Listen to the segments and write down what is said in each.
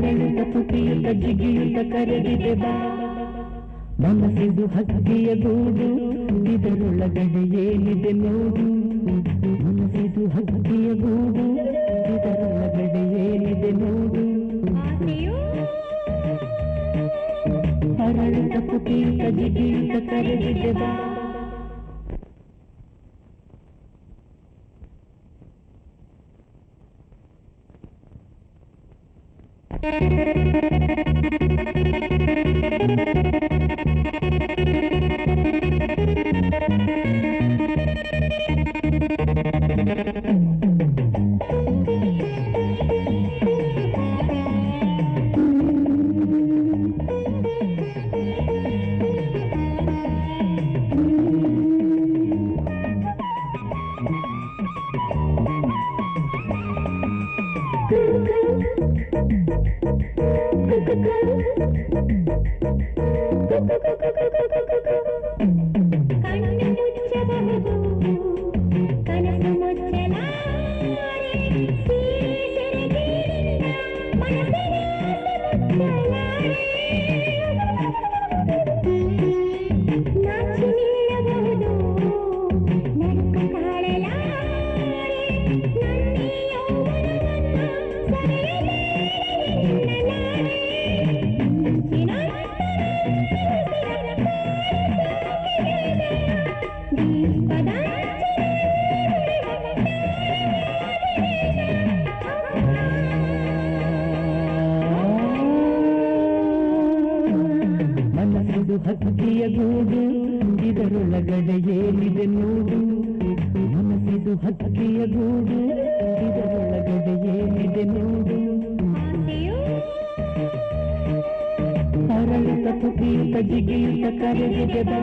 ಅರಳುತ್ತ ತುಟಿಯುತ್ತ ಜಿಗಿಯುತ್ತ ಕರೆದಿದೆ ಬಾ ಮನಸ್ಸಿದು ಹಕ್ಕಿಯ ಗೂಡು ಇದರೊಳಗಡೆ ಏನಿದೆ ನೋಡು ಮನಸ್ಸಿದು ಹಕ್ಕಿಯ ಗೂಡು ಇದರೊಳಗಡೆ ಏನಿದೆ ನೋಡು ಅರಳುತ್ತ ತುಟಿಯುತ್ತ ಜಿಗಿಯುತ್ತ ಕರೆದಿದೆ ಬಾ ಹಕ್ಕಿಯ ಗೂಡು ಇದರೊಳಗಡೆ ಏನಿದೆ ನೋಡು ಮನಸ್ಸಿದು ಹಕ್ಕಿಯ ಗೂಡು ಇದರೊಳಗಡೆ ಏನಿದೆ ನೋಡು ಅರಳುತ್ತ ತುಟಿಯುತ್ತ ಜಿಗಿಯುತ್ತ ಕರೆದಿದೆ ಬಾ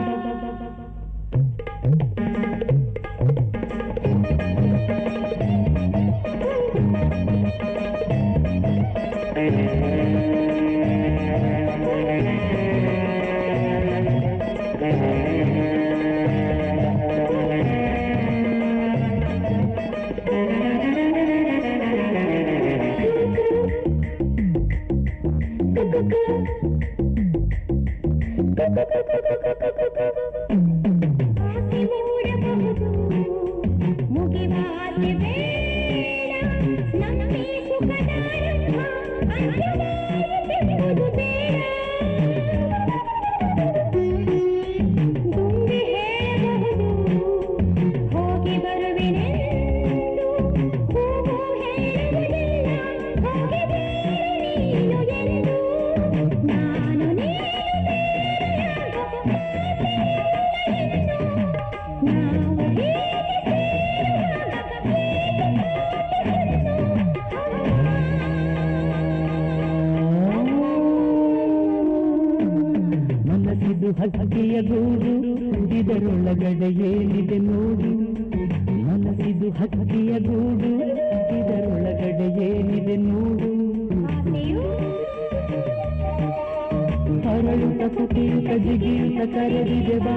ಹಕ್ಕಿಯ ಗೂಡು ಇದರೊಳಗಡೆ ಏನಿದೆ ನೋಡು ಮನಸ್ಸಿದು ಹಕ್ಕಿಯ ಗೂಡು ಇದರೊಳಗಡೆ ಏನಿದೆ ನೋಡು ಅರಳುತ್ತ ತುಟಿಯುತ್ತ ಜಿಗಿಯುತ್ತ ಕರೆದಿದೆ ಬಾ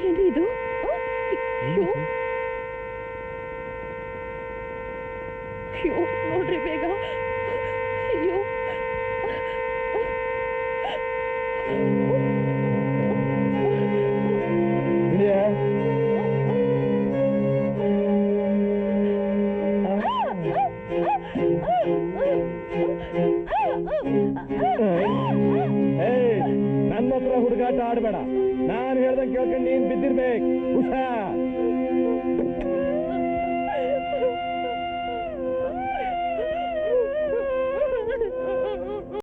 ಏನಿದು ಅಯ್ಯೋ ನೋಡ್ರಿ ಬೇಗ ಅಯ್ಯೋ ನನ್ನ ಹತ್ರ ಹುಡುಗಾಟ ಆಡಬೇಡ ನಾನು ಹೇಳ್ದಂಗೆ ಕೇಳ್ಕೊಂಡು ನೀನ್ ಬಿದ್ದಿರ್ಬೇಕು ಹುಷಾರ್